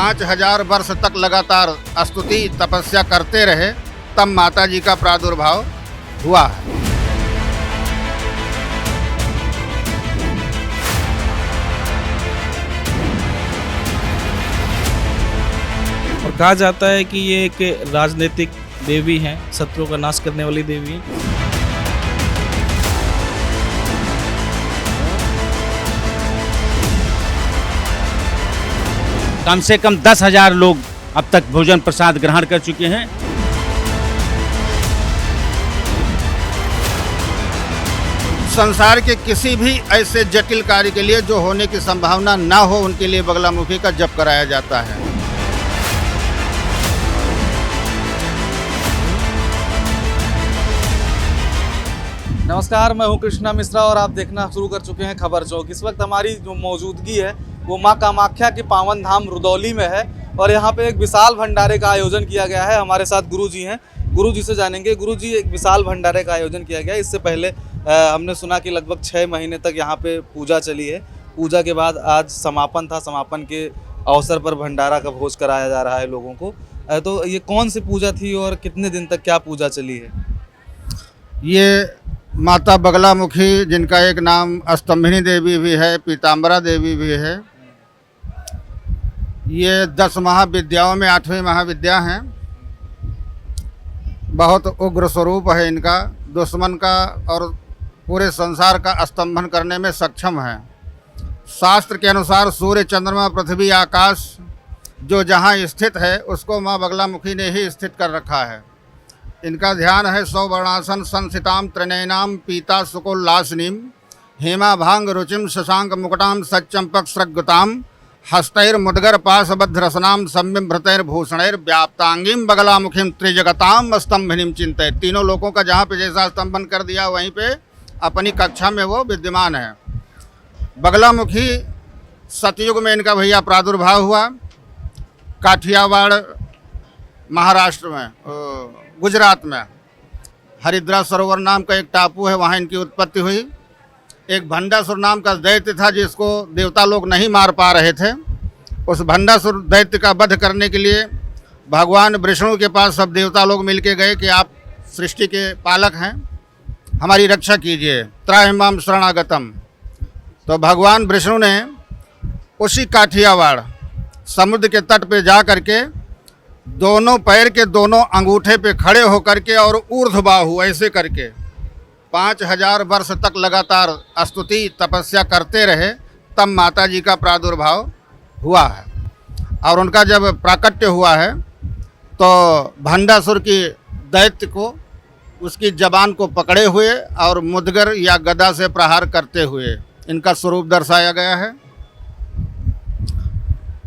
5000 वर्ष तक लगातार स्तुति तपस्या करते रहे, तब माता जी का प्रादुर्भाव हुआ है। और कहा जाता है कि ये एक राजनीतिक देवी हैं, शत्रुओं का नाश करने वाली देवी हैं। कम से कम 10,000 लोग अब तक भोजन प्रसाद ग्रहण कर चुके हैं। संसार के किसी भी ऐसे जटिल कार्य के लिए जो होने की संभावना ना हो, उनके लिए बगलामुखी का जप कराया जाता है। नमस्कार, मैं हूं कृष्णा मिश्रा और आप देखना शुरू कर चुके हैं खबर चौक। इस वक्त हमारी जो मौजूदगी है वो मां कामाख्या के पावन धाम रुदौली में है और यहाँ पे एक विशाल भंडारे का आयोजन किया गया है। हमारे साथ गुरुजी हैं, गुरुजी से जानेंगे। गुरुजी, एक विशाल भंडारे का आयोजन किया गया है। इससे पहले हमने सुना कि लगभग 6 महीने तक यहाँ पे पूजा चली है। पूजा के बाद आज समापन था। समापन के अवसर पर भंडारा का भोज कराया जा रहा है लोगों को। तो ये कौन सी पूजा थी और कितने दिन तक क्या पूजा चली है? ये माता बगलामुखी, जिनका एक नाम स्तंभिनी देवी भी है, पीताम्बरा देवी भी है, ये 10 महाविद्याओं में 8वीं महाविद्या हैं। बहुत उग्र स्वरूप है इनका, दुश्मन का और पूरे संसार का स्तंभन करने में सक्षम है। शास्त्र के अनुसार सूर्य, चंद्रमा, पृथ्वी, आकाश जो जहाँ स्थित है उसको माँ बगलामुखी ने ही स्थित कर रखा है। इनका ध्यान है सौवर्णासन संसिताम त्रिनयनाम पीता सुकोल्लासनीम हेमाभांग रुचिम शशांक मुकुटाम सच्चंपक स्रग्गताम हस्तैर्मुद्गर पाशबद्धरसनाम सम्यभृतैर्भूषणैर व्याप्तांगीम बगलामुखीम त्रिजगताम स्तंभिनीम चिंतय। तीनों लोगों का जहाँ पे जैसा स्तंभन कर दिया, वहीं पे अपनी कक्षा में वो विद्यमान है। बगलामुखी सतयुग में इनका भैया प्रादुर्भाव हुआ, काठियावाड़ महाराष्ट्र में, गुजरात में हरिद्रा सरोवर नाम का एक टापू है, वहाँ इनकी उत्पत्ति हुई। एक भंडासुर नाम का दैत्य था जिसको देवता लोग नहीं मार पा रहे थे। उस भंडासुर दैत्य का वध करने के लिए भगवान विष्णु के पास सब देवता लोग मिलके गए कि आप सृष्टि के पालक हैं, हमारी रक्षा कीजिए, त्राहिमाम शरणागतम। तो भगवान विष्णु ने उसी काठियावाड़ समुद्र के तट पे जा करके दोनों पैर के दोनों अंगूठे पे खड़े होकर के और ऊर्ध्वबाहु ऐसे करके 5000 वर्ष तक लगातार स्तुति तपस्या करते रहे, तब माता जी का प्रादुर्भाव हुआ है। और उनका जब प्राकट्य हुआ है तो भंडासुर की दैत्य को उसकी जबान को पकड़े हुए और मुद्गर या गदा से प्रहार करते हुए इनका स्वरूप दर्शाया गया है।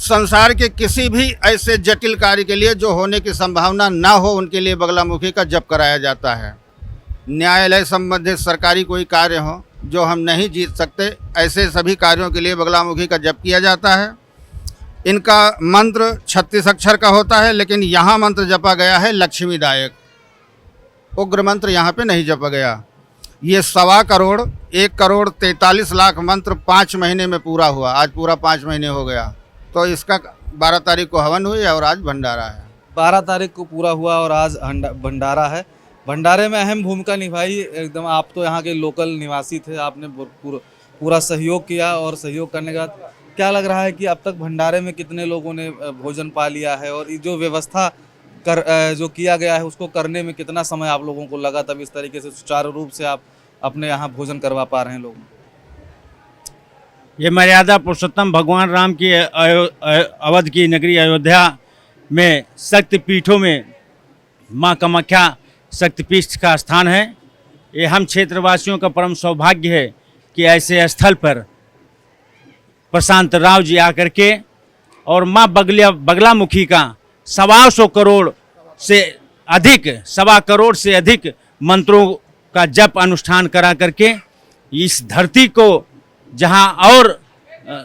संसार के किसी भी ऐसे जटिल कार्य के लिए जो होने की संभावना ना हो, उनके लिए बगलामुखी का जप कराया जाता है। न्यायालय संबंधित सरकारी कोई कार्य हो जो हम नहीं जीत सकते, ऐसे सभी कार्यों के लिए बगलामुखी का जप किया जाता है। इनका मंत्र 36 अक्षर का होता है, लेकिन यहाँ मंत्र जपा गया है लक्ष्मीदायक। उग्र मंत्र यहाँ पे नहीं जपा गया। ये 1.25 करोड़ 1,43 लाख मंत्र 5 महीने में पूरा हुआ। आज पूरा 5 महीने हो गया। तो इसका 12 तारीख को हवन हुई और आज भंडारा है। 12 तारीख को पूरा हुआ और आज भंडारा है। भंडारे में अहम भूमिका निभाई एकदम। आप तो यहाँ के लोकल निवासी थे, आपने पूरा सहयोग किया और सहयोग करने के बाद क्या लग रहा है कि अब तक भंडारे में कितने लोगों ने भोजन पा लिया है और जो व्यवस्था जो किया गया है उसको करने में कितना समय आप लोगों को लगा, तब इस तरीके से सुचारू रूप से आप अपने यहाँ भोजन करवा पा रहे हैं लोग? ये मर्यादा पुरुषोत्तम भगवान राम की अवध की नगरी अयोध्या में शक्तिपीठों में माँ कामाख्या शक्तिपीठ का स्थान है। ये हम क्षेत्रवासियों का परम सौभाग्य है कि ऐसे स्थल पर प्रशांत राव जी आकर के और माँ बगलामुखी का 125 करोड़ से अधिक मंत्रों का जप अनुष्ठान करा करके इस धरती को जहां और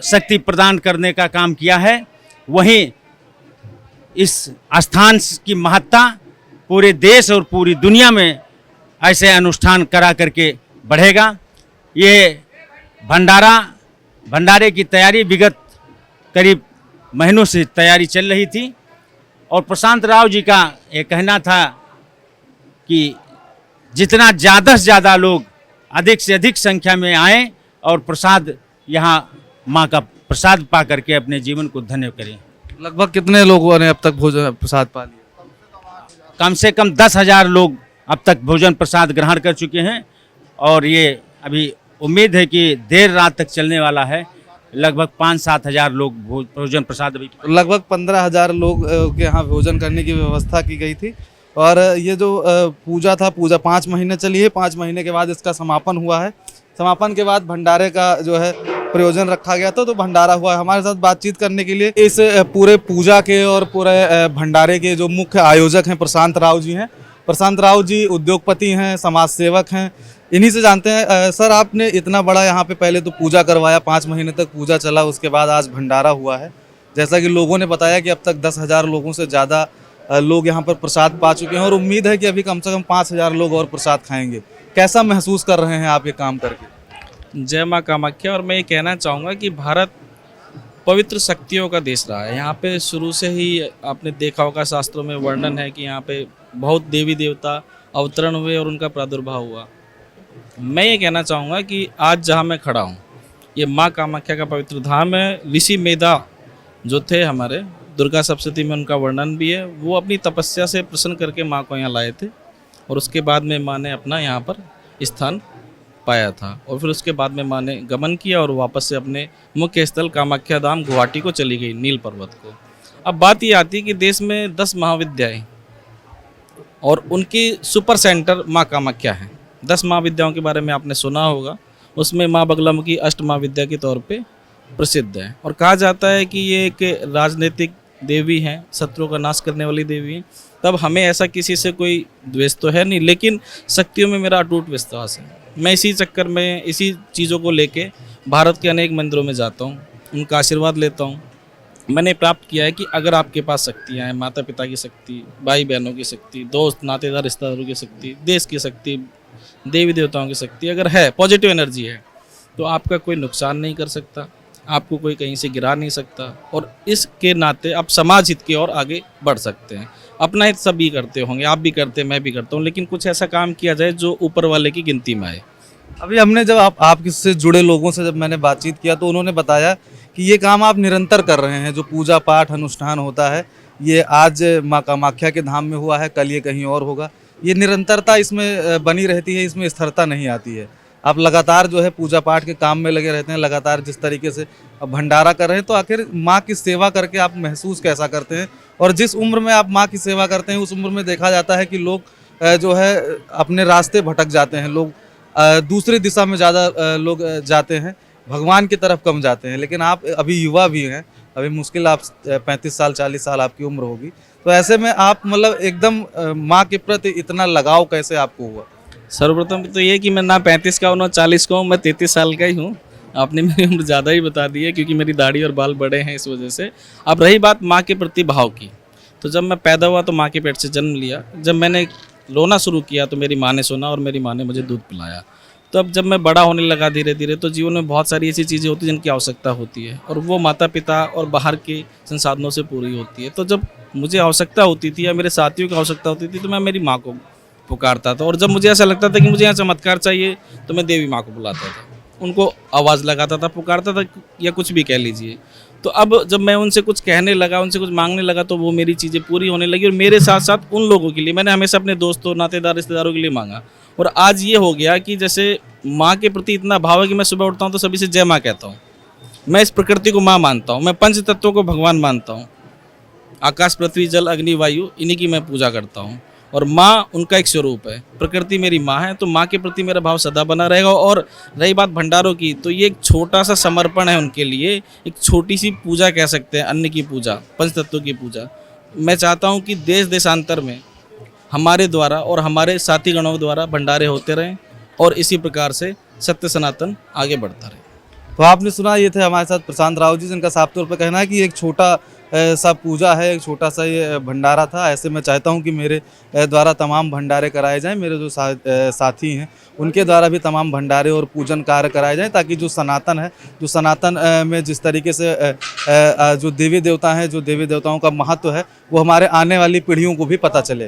शक्ति प्रदान करने का काम किया है, वहीं इस स्थान की महत्ता पूरे देश और पूरी दुनिया में ऐसे अनुष्ठान करा करके बढ़ेगा। ये भंडारे की तैयारी विगत करीब महीनों से तैयारी चल रही थी और प्रशांत राव जी का ये कहना था कि जितना ज़्यादा से ज़्यादा लोग अधिक से अधिक संख्या में आएँ और प्रसाद यहाँ माँ का प्रसाद पा करके अपने जीवन को धन्य करें। लगभग कितने लोगों ने अब तक भोजन प्रसाद पा लिया? कम से कम 10,000 लोग अब तक भोजन प्रसाद ग्रहण कर चुके हैं और ये अभी उम्मीद है कि देर रात तक चलने वाला है। लगभग 5-7 हज़ार लोग भोजन प्रसाद अभी लगभग 15,000 लोग के यहाँ भोजन करने की व्यवस्था की गई थी। और ये जो पूजा था, पूजा 5 महीने चली है। 5 महीने के बाद इसका समापन हुआ है। समापन के बाद भंडारे का जो है प्रयोजन रखा गया था, तो भंडारा हुआ है। हमारे साथ बातचीत करने के लिए इस पूरे पूजा के और पूरे भंडारे के जो मुख्य आयोजक हैं प्रशांत राव जी हैं। प्रशांत राव जी उद्योगपति हैं, समाज सेवक हैं। इन्हीं से जानते हैं। सर, आपने इतना बड़ा यहाँ पे पहले तो पूजा करवाया, 5 महीने तक पूजा चला, उसके बाद आज भंडारा हुआ है। जैसा कि लोगों ने बताया कि अब तक 10,000 लोगों से ज़्यादा लोग यहाँ पर प्रसाद पा चुके हैं और उम्मीद है कि अभी कम से कम 5,000 लोग और प्रसाद खाएंगे। कैसा महसूस कर रहे हैं आप ये काम करके? जय माँ कामाख्या। और मैं ये कहना चाहूँगा कि भारत पवित्र शक्तियों का देश रहा है। यहाँ पे शुरू से ही आपने देखा होगा, शास्त्रों में वर्णन है कि यहाँ पे बहुत देवी देवता अवतरण हुए और उनका प्रादुर्भाव हुआ। मैं ये कहना चाहूँगा कि आज जहाँ मैं खड़ा हूँ, ये माँ कामाख्या का पवित्र धाम है। ऋषि मेधा जो थे हमारे, दुर्गा सप्तशती में उनका वर्णन भी है। वो अपनी तपस्या से प्रसन्न करके माँ को यहाँ लाए थे और उसके बाद में माँ ने अपना यहाँ पर स्थान पाया था और फिर उसके बाद में माँ ने गमन किया और वापस से अपने मुख्य स्थल कामाख्या धाम गुवाहाटी को चली गई, नील पर्वत को। अब बात ये आती है कि देश में 10 महाविद्याएं और उनकी सुपर सेंटर माँ कामाख्या है। 10 महाविद्याओं के बारे में आपने सुना होगा। उसमें माँ बगलामुखी अष्ट महाविद्या के तौर पे प्रसिद्ध है और कहा जाता है कि ये एक राजनीतिक देवी हैं, शत्रुओं का नाश करने वाली देवी हैं। तब हमें ऐसा किसी से कोई द्वेष तो है नहीं, लेकिन शक्तियों में मेरा अटूट विश्वास है। मैं इसी चक्कर में, इसी चीज़ों को लेके भारत के अनेक मंदिरों में जाता हूँ, उनका आशीर्वाद लेता हूँ। मैंने प्राप्त किया है कि अगर आपके पास शक्तियाँ हैं, माता पिता की शक्ति, भाई बहनों की शक्ति, दोस्त नातेदार रिश्तेदारों की शक्ति, देश की शक्ति, देवी देवताओं की शक्ति अगर है, पॉजिटिव एनर्जी है, तो आपका कोई नुकसान नहीं कर सकता, आपको कोई कहीं से गिरा नहीं सकता और इसके नाते आप समाज हित की ओर आगे बढ़ सकते हैं। अपना हित सभी करते होंगे, आप भी करते हैं, मैं भी करता हूँ, लेकिन कुछ ऐसा काम किया जाए जो ऊपर वाले की गिनती में आए। अभी हमने जब आप इससे जुड़े लोगों से जब मैंने बातचीत किया तो उन्होंने बताया कि ये काम आप निरंतर कर रहे हैं। जो पूजा पाठ अनुष्ठान होता है, ये आज माँ कामाख्या के धाम में हुआ है, कल ये कहीं और होगा। ये निरंतरता इसमें बनी रहती है, इसमें स्थिरता नहीं आती है। आप लगातार जो है पूजा पाठ के काम में लगे रहते हैं, लगातार जिस तरीके से भंडारा कर रहे हैं, तो आखिर माँ की सेवा करके आप महसूस कैसा करते हैं? और जिस उम्र में आप माँ की सेवा करते हैं, उस उम्र में देखा जाता है कि लोग जो है अपने रास्ते भटक जाते हैं, लोग दूसरी दिशा में ज़्यादा लोग जाते हैं, भगवान की तरफ कम जाते हैं। लेकिन आप अभी युवा भी हैं, अभी मुश्किल आप 35 साल 40 साल आपकी उम्र होगी, तो ऐसे में आप मतलब एकदम माँ के प्रति इतना लगाव कैसे आपको हुआ? सर्वप्रथम तो ये कि मैं ना 35 का हूँ ना 40 का हूँ, मैं 33 साल का ही हूँ। आपने मेरी उम्र ज़्यादा ही बता दी है क्योंकि मेरी दाढ़ी और बाल बड़े हैं, इस वजह से। अब रही बात माँ के प्रति भाव की, तो जब मैं पैदा हुआ तो माँ के पेट से जन्म लिया। जब मैंने रोना शुरू किया तो मेरी माँ ने सुना और मेरी माँ ने मुझे दूध पिलाया। तो अब जब मैं बड़ा होने लगा धीरे धीरे, तो जीवन में बहुत सारी ऐसी चीज़ें होती हैं जिनकी आवश्यकता होती है और वो माता पिता और बाहर के संसाधनों से पूरी होती है। तो जब मुझे आवश्यकता होती थी या मेरे साथियों की आवश्यकता होती थी तो मैं मेरी माँ को पुकारता था। और जब मुझे ऐसा लगता था कि मुझे यहाँ चमत्कार चाहिए तो मैं देवी माँ को बुलाता था, उनको आवाज़ लगाता था, पुकारता था, या कुछ भी कह लीजिए। तो अब जब मैं उनसे कुछ कहने लगा, उनसे कुछ मांगने लगा, तो वो मेरी चीज़ें पूरी होने लगी। और मेरे साथ साथ उन लोगों के लिए मैंने हमेशा अपने दोस्तों नातेदार रिश्तेदारों के लिए मांगा। और आज ये हो गया कि जैसे माँ के प्रति इतना भाव है कि मैं सुबह उठता हूँ तो सभी से जय माँ कहता हूँ। मैं इस प्रकृति को माँ मानता हूँ, मैं पंच तत्वों को भगवान मानता हूँ। आकाश पृथ्वी जल अग्नि वायु, इन्हीं की मैं पूजा करता हूँ और माँ उनका एक स्वरूप है। प्रकृति मेरी माँ है, तो माँ के प्रति मेरा भाव सदा बना रहेगा। और रही बात भंडारों की, तो ये एक छोटा सा समर्पण है उनके लिए, एक छोटी सी पूजा कह सकते हैं, अन्न की पूजा, पंचतत्व की पूजा। मैं चाहता हूँ कि देश देशांतर में हमारे द्वारा और हमारे साथी गणों द्वारा भंडारे होते रहें और इसी प्रकार से सत्य सनातन आगे बढ़ता रहे। तो आपने सुना, ये थे हमारे साथ प्रशांत राव जी, जिनका साफ तौर पर कहना है कि एक छोटा सा पूजा है, एक छोटा सा ये भंडारा था। ऐसे मैं चाहता हूँ कि मेरे द्वारा तमाम भंडारे कराए जाएं, मेरे जो साथी हैं उनके द्वारा भी तमाम भंडारे और पूजन कार्य कराए जाएं, ताकि जो सनातन है, जो सनातन में जिस तरीके से जो देवी देवता हैं, जो देवी देवताओं का महत्व है, वो हमारे आने वाली पीढ़ियों को भी पता चले।